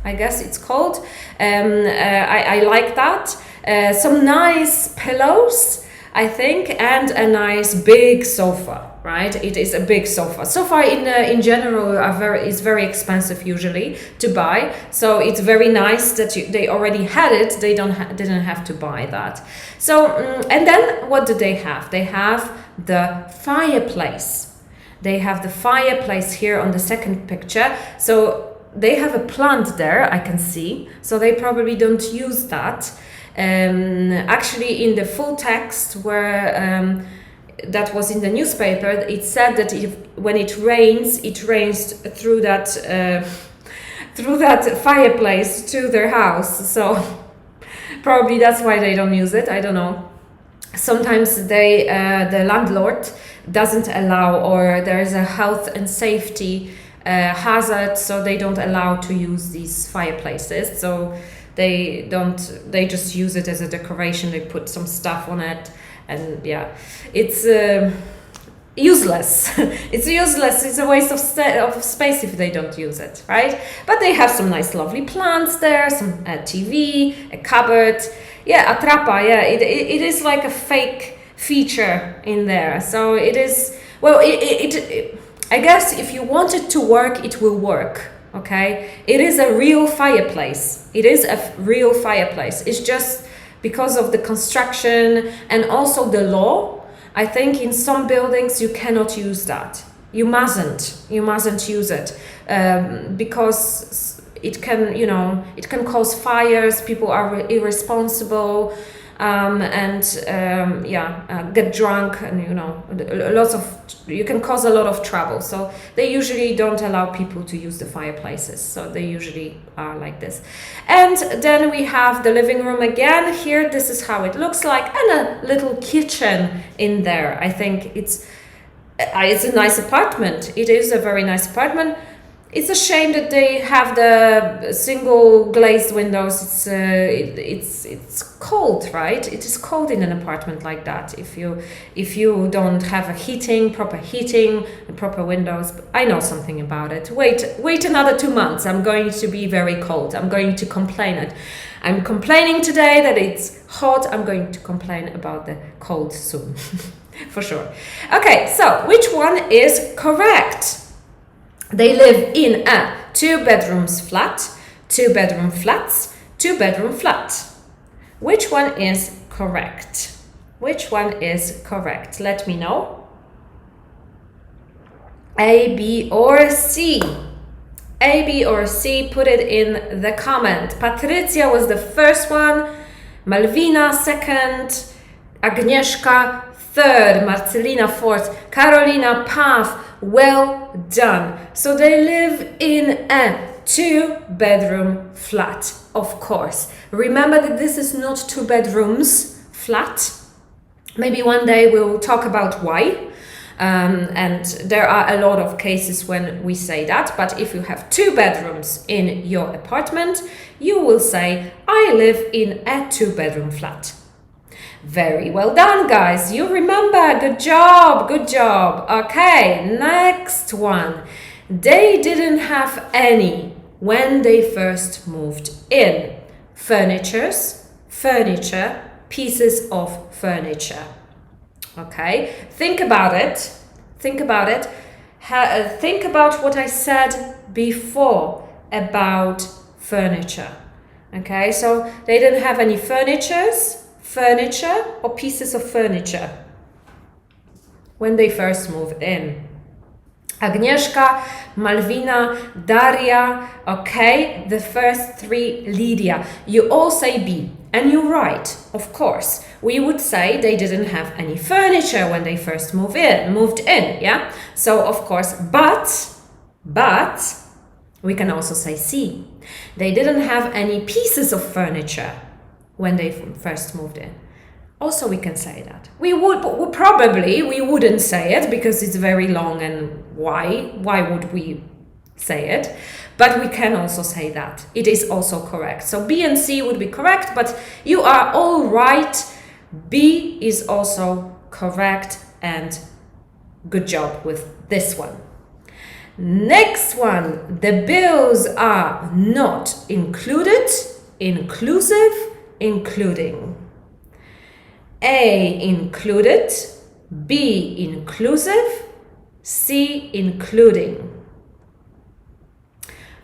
I guess it's called. I like that. Some nice pillows, I think, and a nice big sofa, right? It is a big sofa. Sofa in general is very expensive usually to buy, so it's very nice that they already had it. They didn't have to buy that. So and then what do they have? They have the fireplace. They have the fireplace here on the second picture. So they have a plant there, I can see. So they probably don't use that. Actually, in the full text where that was in the newspaper, it said that when it rains through that fireplace to their house. So probably that's why they don't use it. I don't know. Sometimes the landlord doesn't allow, or there is a health and safety hazard, so they don't allow to use these fireplaces. So they just use it as a decoration. They put some stuff on it, and yeah, it's useless. It's useless. It's a waste of space if they don't use it, right? But they have some nice, lovely plants there, some TV, a cupboard. Yeah, atrapa. Yeah, it is like a fake feature in there. So it is. Well, it I guess if you want it to work, it will work. Okay, it is a real fireplace. It is a real fireplace. It's just because of the construction and also the law. I think in some buildings you cannot use that. You mustn't use it because it can cause fires. People are irresponsible. get drunk, and you can cause a lot of trouble. So they usually don't allow people to use the fireplaces. So they usually are like this. And then we have the living room again. Here, this is how it looks like, and a little kitchen in there. I think it's a nice apartment. It is a very nice apartment. It's a shame that they have the single glazed windows. It's cold, right? It is cold in an apartment like that if you don't have proper heating, proper windows. I know something about it. Wait another 2 months. I'm going to be very cold. I'm going to complain it. I'm complaining today that it's hot. I'm going to complain about the cold soon, for sure. Okay, so which one is correct? They live in a 2-bedroom flat, 2-bedroom flats, 2-bedroom flat. Which one is correct? Which one is correct? Let me know. A, B, or C? A, B, or C? Put it in the comment. Patrycja was the first one, Malwina second, Agnieszka third, Marcelina fourth, Karolina Paw. Well done. So they live in a 2-bedroom flat, of course. Remember that this is not 2 bedrooms flat. Maybe one day we'll talk about why. And there are a lot of cases when we say that. But if you have 2 bedrooms in your apartment, you will say, I live in a 2-bedroom flat. Very well done, guys. You remember. Good job. Good job. Okay, next one. They didn't have any when they first moved in. Furniture, pieces of furniture. Okay, think about it. Think about it. Think about what I said before about furniture. Okay, so they didn't have any furniture or pieces of furniture when they first moved in. Agnieszka, Malwina, Daria, okay, the first 3, Lydia. You all say B, and you're right, of course. We would say they didn't have any furniture when they first moved in, yeah? So, of course, but, we can also say C. They didn't have any pieces of furniture when they first moved in. Also, we can say that. We wouldn't say it because it's very long, and why would we say it? But we can also say that. It is also correct. So B and C would be correct, but you are all right. B is also correct, and good job with this one. Next one, the bills are not included, inclusive, including. A, included, B, inclusive, C, including.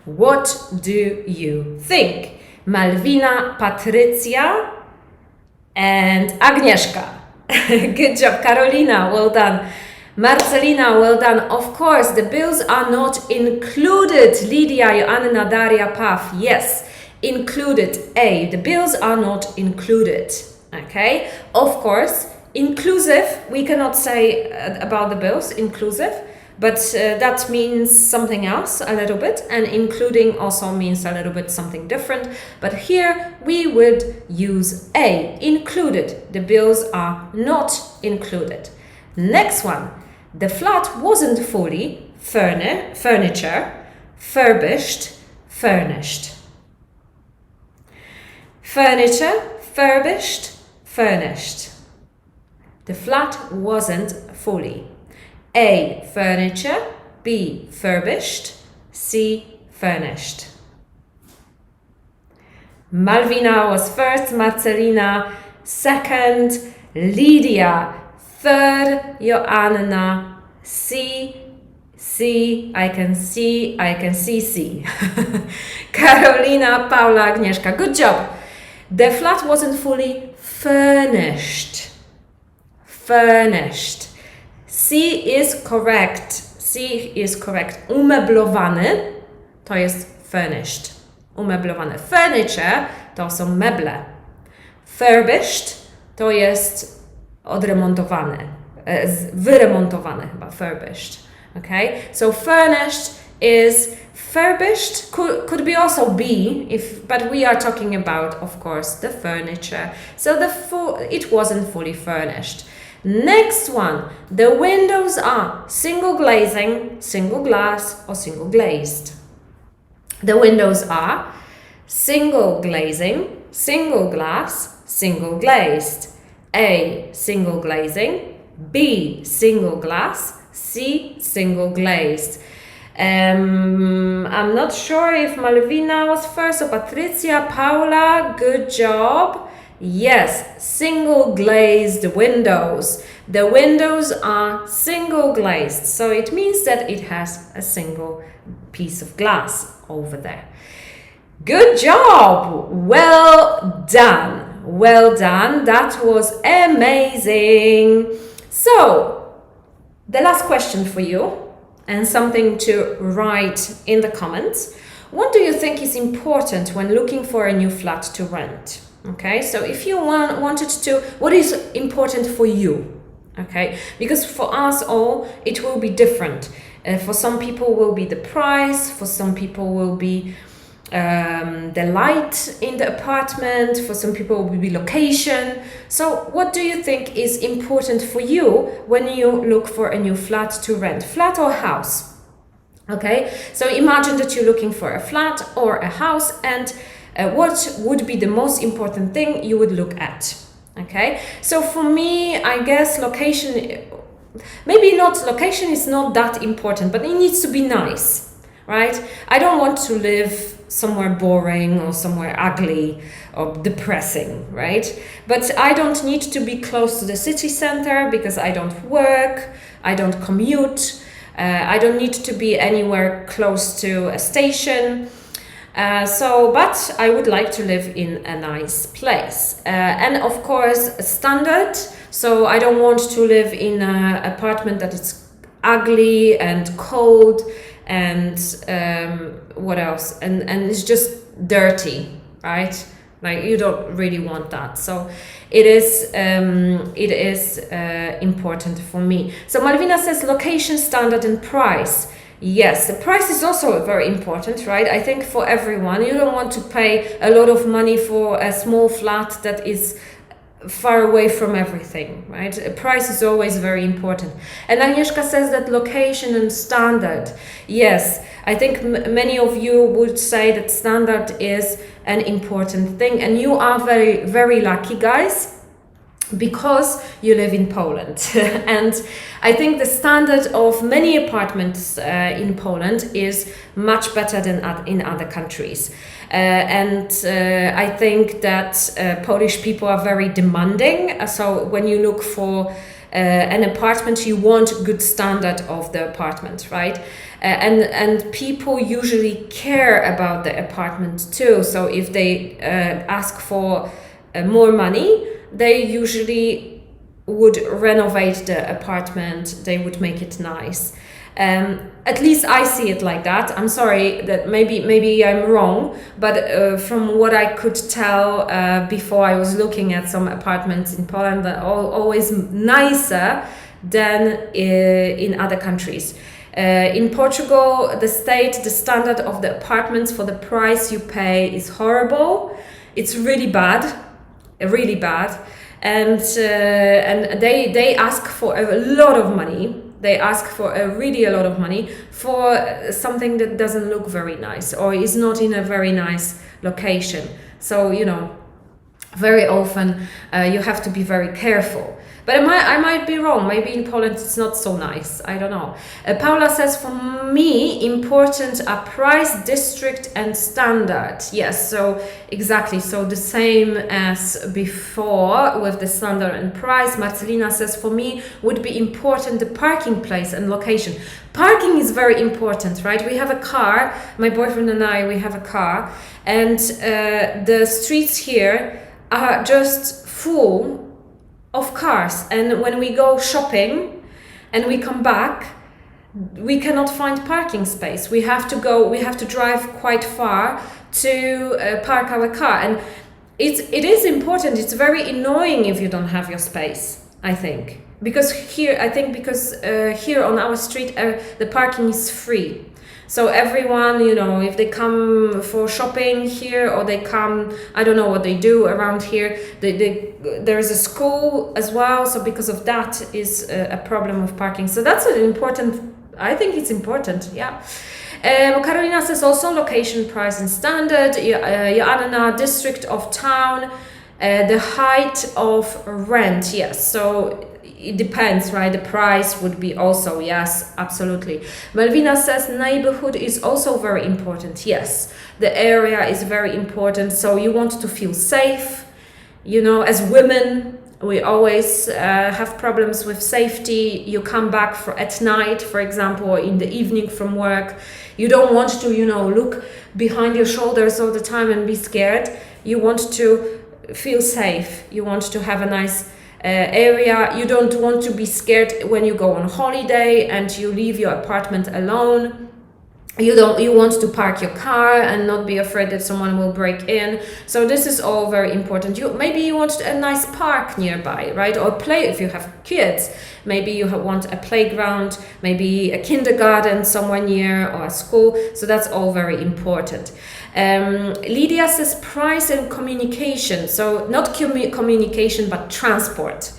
What do you think? Malwina, Patrycja, and Agnieszka. Good job. Karolina, well done. Marcelina, well done. Of course, the bills are not included. Lydia, Joanna, Daria, Paw. Yes, included. A, the bills are not included. Okay, of course, inclusive, we cannot say about the bills, inclusive, but that means something else a little bit, and including also means a little bit something different. But here we would use A, included. The bills are not included. Next one, the flat wasn't fully furniture, furbished, furnished. Furniture, furbished, furnished. The flat wasn't fully. A, furniture, B, furbished, C, furnished. Malwina was first, Marcelina second, Lydia third, Joanna C, I can see C. Karolina, Paula, Agnieszka, good job. The flat wasn't fully furnished. Furnished. C is correct. C is correct. Umeblowany to jest furnished. Umeblowany. Furniture to są meble. Furbished to jest odremontowane, wyremontowane chyba, furbished. Okay, so furnished is furbished, could be also be, but we are talking about, of course, the furniture. So it wasn't fully furnished. Next one, the windows are single glazing, single glass, or single glazed. The windows are single glazing, single glass, single glazed. A, single glazing. B, single glass. C, single glazed. I'm not sure if Malvina was first or Patricia. Paula, good job. Yes, single glazed windows. The windows are single glazed, so it means that it has a single piece of glass over there. Good job! Well done! Well done, that was amazing! So, the last question for you, and something to write in the comments. What do you think is important when looking for a new flat to rent? Okay, so if you wanted to, what is important for you? Okay, because for us all, it will be different. For some people will be the price, for some people will be the light in the apartment, for some people will be location. So what do you think is important for you when you look for a new flat to rent, flat or house? Okay, so imagine that you're looking for a flat or a house, and what would be the most important thing you would look at? Okay, so for me, I guess location, maybe not, location is not that important, but it needs to be nice, right? I don't want to live somewhere boring or somewhere ugly or depressing, right? But I don't need to be close to the city center because I don't work, I don't commute, I don't need to be anywhere close to a station. But I would like to live in a nice place. And of course, standard. So I don't want to live in an apartment that is ugly and cold and what else? And it's just dirty, right? Like you don't really want that. So it is important for me. So Malvina says location, standard, and price. Yes, the price is also very important, right? I think for everyone, you don't want to pay a lot of money for a small flat that is far away from everything, right? A price is always very important. And Agnieszka says that location and standard. Yes, I think many of you would say that standard is an important thing, and you are very, very lucky, guys, because you live in Poland. And I think the standard of many apartments in Poland is much better than in other countries. I think that Polish people are very demanding. So when you look for an apartment, you want good standard of the apartment, right? And people usually care about the apartment too. So if they ask for more money, they usually would renovate the apartment, they would make it nice. At least I see it like that. I'm sorry that maybe I'm wrong, but from what I could tell before I was looking at some apartments in Poland, they're always nicer than in other countries. In Portugal, the standard of the apartments for the price you pay is horrible. It's really bad. Really bad, and they ask for a lot of money. They ask for a lot of money for something that doesn't look very nice or is not in a very nice location. So very often you have to be very careful. But I might be wrong. Maybe in Poland it's not so nice. I don't know. Paula says, for me, important are price, district, and standard. Yes, so exactly. So the same as before with the standard and price. Marcelina says, for me, would be important the parking place and location. Parking is very important, right? We have a car. My boyfriend and I, we have a car. And the streets here are just full of cars, and when we go shopping and we come back, we cannot find parking space. We have to drive quite far to park our car, and it is important. It's very annoying if you don't have your space, I think. Because here on our street, the parking is free. So everyone, if they come for shopping here or they come, I don't know what they do around here, there's a school as well. So because of that is a problem of parking. So that's an important, I think it's important, yeah. Carolina says also location, price and standard. Joanna, district of town, the height of rent, yes. So it depends, right? The price would be also, yes, absolutely. Melvina says neighborhood is also very important. Yes, the area is very important. So you want to feel safe. As women, we always have problems with safety. You come back at night, for example, or in the evening from work. You don't want to, look behind your shoulders all the time and be scared. You want to feel safe. You want to have a nice area. You don't want to be scared when you go on holiday and you leave your apartment alone. You want to park your car and not be afraid that someone will break in. So this is all very important. Maybe you want a nice park nearby, right? Or play if you have kids. Maybe you want a playground, maybe a kindergarten somewhere near or a school. So that's all very important. Lydia says price and communication. So not communication, but transport.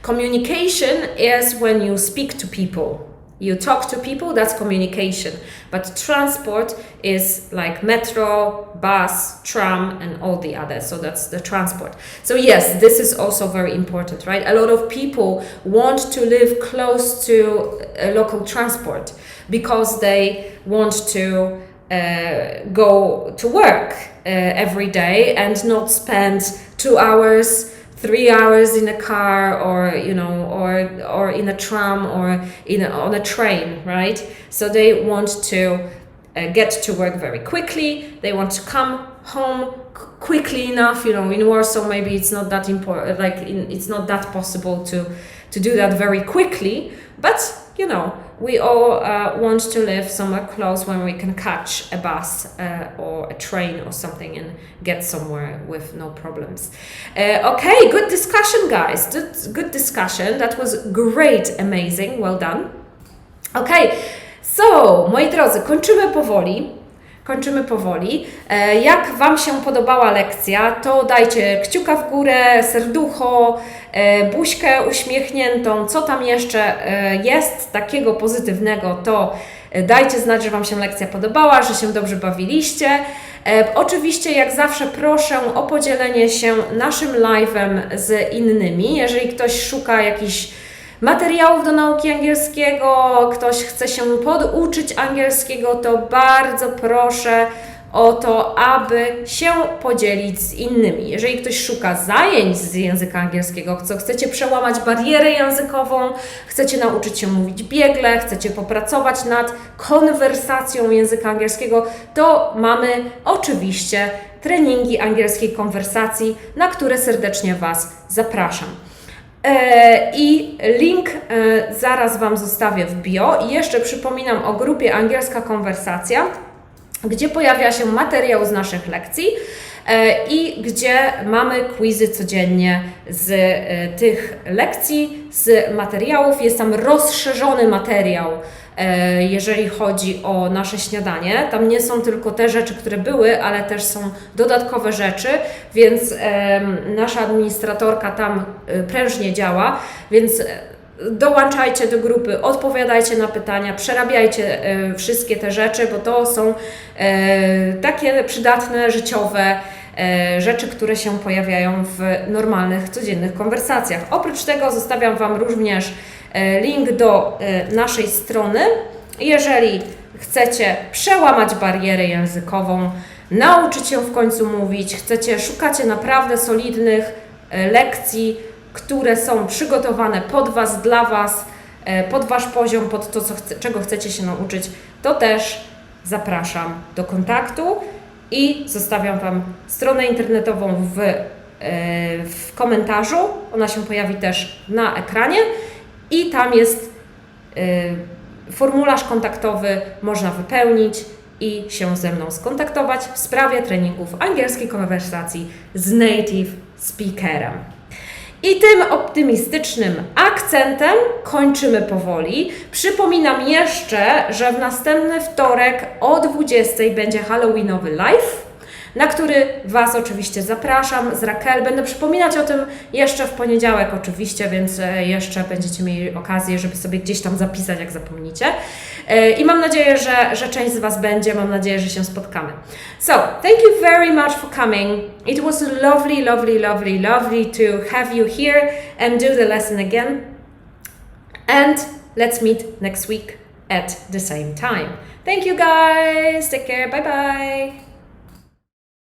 Communication is when you speak to people. You talk to people, that's communication. But transport is like metro, bus, tram, and all the others. So that's the transport. So yes, this is also very important, right? A lot of people want to live close to a local transport because they want to go to work every day and not spend 2 hours, 3 hours in a car or in a tram or on a train, right? So they want to get to work very quickly. They want to come home quickly enough. In Warsaw maybe it's not that important. It's not that possible to do that very quickly. But we all want to live somewhere close when we can catch a bus or a train or something and get somewhere with no problems. Okay, good discussion, guys. Good discussion. That was great, amazing. Well done. Okay, so moi drodzy, kończymy powoli. Jak Wam się podobała lekcja, to dajcie kciuka w górę, serducho, buźkę uśmiechniętą, co tam jeszcze jest takiego pozytywnego, to dajcie znać, że Wam się lekcja podobała, że się dobrze bawiliście. Oczywiście, jak zawsze, proszę o podzielenie się naszym live'em z innymi. Jeżeli ktoś szuka jakichś materiałów do nauki angielskiego, ktoś chce się poduczyć angielskiego, to bardzo proszę o to, aby się podzielić z innymi. Jeżeli ktoś szuka zajęć z języka angielskiego, chcecie przełamać barierę językową, chcecie nauczyć się mówić biegle, chcecie popracować nad konwersacją języka angielskiego, to mamy oczywiście treningi angielskiej konwersacji, na które serdecznie Was zapraszam. I link zaraz Wam zostawię w bio. I jeszcze przypominam o grupie Angielska Konwersacja, gdzie pojawia się materiał z naszych lekcji i gdzie mamy quizy codziennie z tych lekcji, z materiałów. Jest tam rozszerzony materiał, jeżeli chodzi o nasze śniadanie. Tam nie są tylko te rzeczy, które były, ale też są dodatkowe rzeczy, więc nasza administratorka tam prężnie działa, więc dołączajcie do grupy, odpowiadajcie na pytania, przerabiajcie wszystkie te rzeczy, bo to są takie przydatne, życiowe rzeczy, które się pojawiają w normalnych, codziennych konwersacjach. Oprócz tego zostawiam Wam również link do naszej strony. Jeżeli chcecie przełamać barierę językową, nauczyć się w końcu mówić, szukacie naprawdę solidnych lekcji, które są przygotowane pod Was, dla Was, pod Wasz poziom, pod to, czego chcecie się nauczyć, to też zapraszam do kontaktu i zostawiam Wam stronę internetową w komentarzu. Ona się pojawi też na ekranie i tam jest formularz kontaktowy, można wypełnić i się ze mną skontaktować w sprawie treningów angielskiej konwersacji z native speakerem. I tym optymistycznym akcentem kończymy powoli. Przypominam jeszcze, że w następny wtorek o 20:00 będzie Halloweenowy live, na który Was oczywiście zapraszam z Raquel. Będę przypominać o tym jeszcze w poniedziałek oczywiście, więc jeszcze będziecie mieli okazję, żeby sobie gdzieś tam zapisać, jak zapomnicie. I mam nadzieję, że część z Was będzie. Mam nadzieję, że się spotkamy. So, thank you very much for coming. It was lovely, lovely, lovely, lovely to have you here and do the lesson again. And let's meet next week at the same time. Thank you guys. Take care. Bye bye.